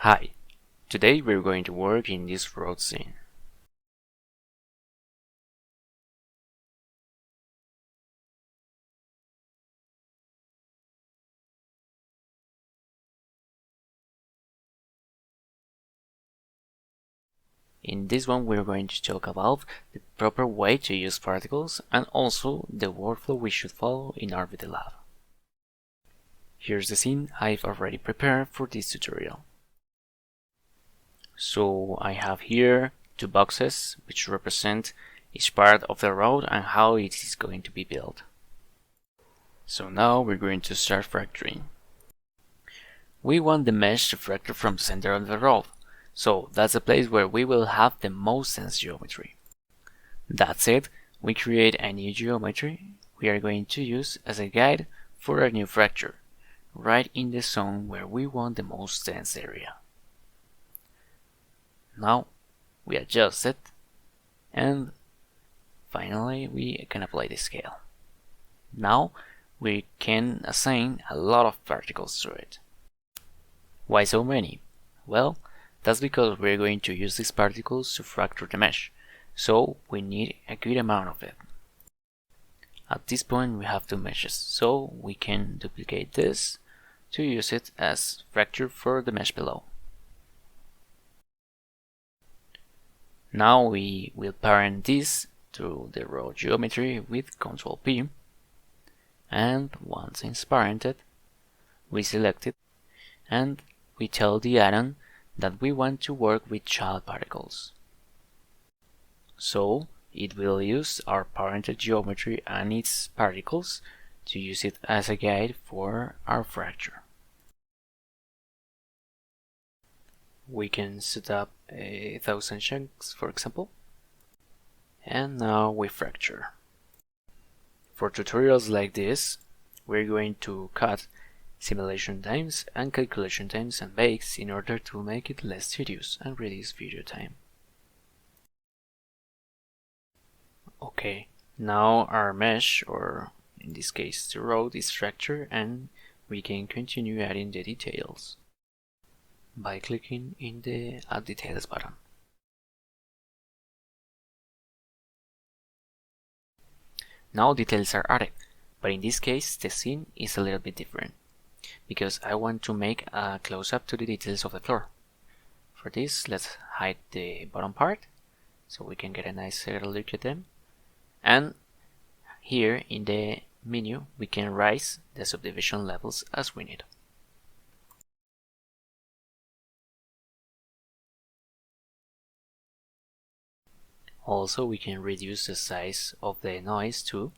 Hi, today we're going to work in this road scene. In this one we're going to talk about the proper way to use particles and also the workflow we should follow in RBDLab. Here's the scene I've already prepared for this tutorial. So I have here two boxes which represent each part of the road and how it is going to be built. So now we're going to start fracturing. We want the mesh to fracture from the center of the road, so that's the place where we will have the most dense geometry. That's it, we create a new geometry we are going to use as a guide for our new fracture, right in the zone where we want the most dense area. Now we adjust it, and finally we can apply the scale. Now we can assign a lot of particles to it. Why so many? Well, that's because we're going to use these particles to fracture the mesh, so we need a good amount of it. At this point we have two meshes, so we can duplicate this to use it as fracture for the mesh below. Now we will parent this to the road geometry with Ctrl P, and once it's parented, we select it and we tell the add-on that we want to work with child particles. So it will use our parented geometry and its particles to use it as a guide for our fracture. We can set up 1,000 chunks, for example, and now we fracture. For tutorials like this, we're going to cut simulation times and calculation times and bakes in order to make it less tedious and reduce video time. Okay, now our mesh, or in this case the road, is fractured, and we can continue adding the details by clicking in the Add Details button. Now details are added, but in this case the scene is a little bit different, because I want to make a close-up to the details of the floor. For this, let's hide the bottom part so we can get a nicer look at them, and here in the menu we can raise the subdivision levels as we need. Also, we can reduce the size of the noise too,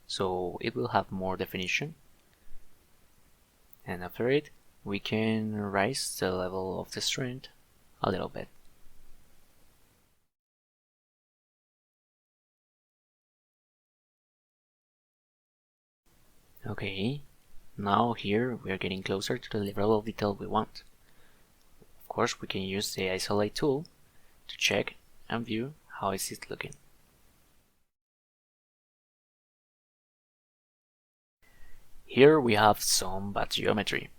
so it will have more definition. And after it, we can raise the level of the strength a little bit. Okay, now here we are getting closer to the level of detail we want. Of course, we can use the isolate tool to check and view how is it looking. Here we have some bad geometry.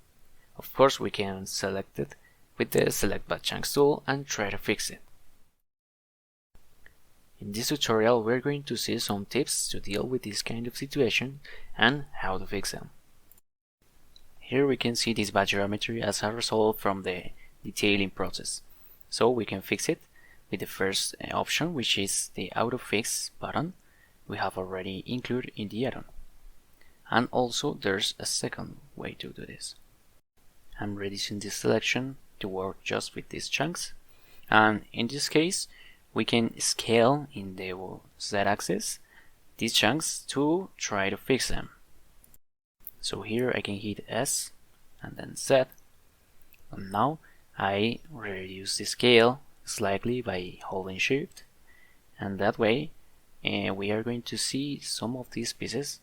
Of course, we can select it with the Select Bad Chunks tool and try to fix it. In this tutorial, we're going to see some tips to deal with this kind of situation and how to fix them. Here we can see this bad geometry as a result from the detailing process, so we can fix it with the first option, which is the Auto Fix button we have already included in the add-on. And also there's a second way to do this. I'm reducing this selection to work just with these chunks, and in this case we can scale in the Z-axis these chunks to try to fix them. So here I can hit S and then Z, and now I reduce the scale slightly by holding Shift, and that way we are going to see some of these pieces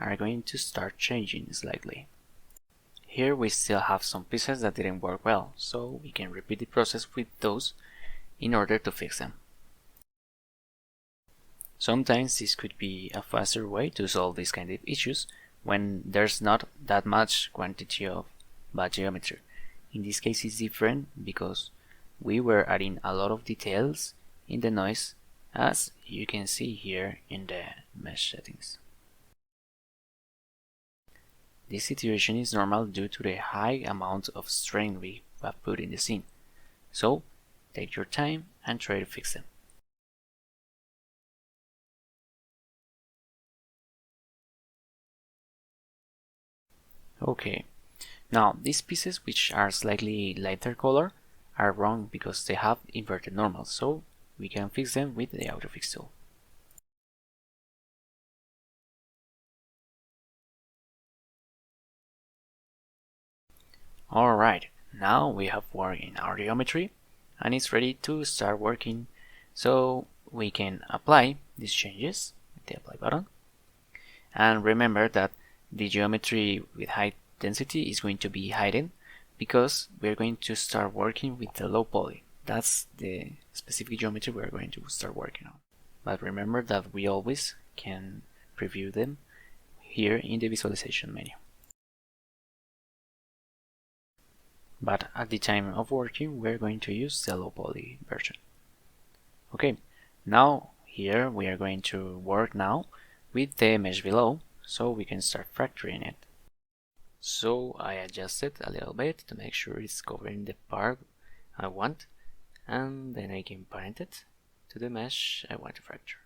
are going to start changing slightly. Here we still have some pieces that didn't work well, so we can repeat the process with those in order to fix them. Sometimes this could be a faster way to solve these kind of issues when there's not that much quantity of bad geometry. In this case it's different because we were adding a lot of details in the noise, as you can see here in the mesh settings. This situation is normal due to the high amount of strain we have put in the scene, so take your time and try to fix them. Okay, now these pieces which are slightly lighter color are wrong because they have inverted normals, so we can fix them with the AutoFix tool. Alright, now we have worked in our geometry and it's ready to start working, so we can apply these changes with the apply button. And remember that the geometry with high density is going to be hidden because we're going to start working with the low poly. That's the specific geometry we're going to start working on. But remember that we always can preview them here in the visualization menu. But at the time of working, we're going to use the low poly version. Okay, now here we are going to work now with the mesh below, so we can start fracturing it. So I adjusted a little bit to make sure it's covering the part I want, and then I can parent it to the mesh I want to fracture.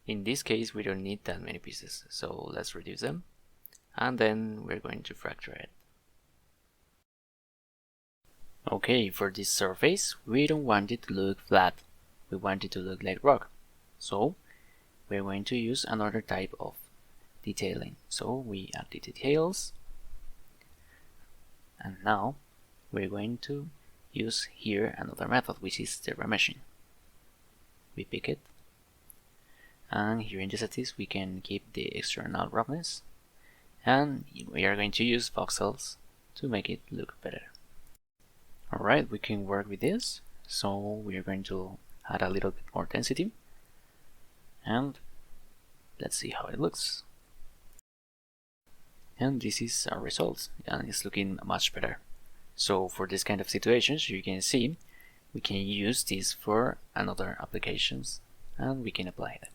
In this case we don't need that many pieces, so let's reduce them, and then we're going to fracture it. Okay, for this surface we don't want it to look flat, we want it to look like rock, so we're going to use another type of detailing. So we add the details, and now we're going to use here another method, which is the remeshing. We pick it, and here in the settings we can keep the external roughness, and we are going to use voxels to make it look better. Alright, we can work with this, so we are going to add a little bit more density, and let's see how it looks. And this is our result, and it's looking much better. So for this kind of situations, you can see we can use this for another applications, and we can apply them.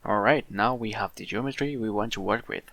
Alright, now we have the geometry we want to work with.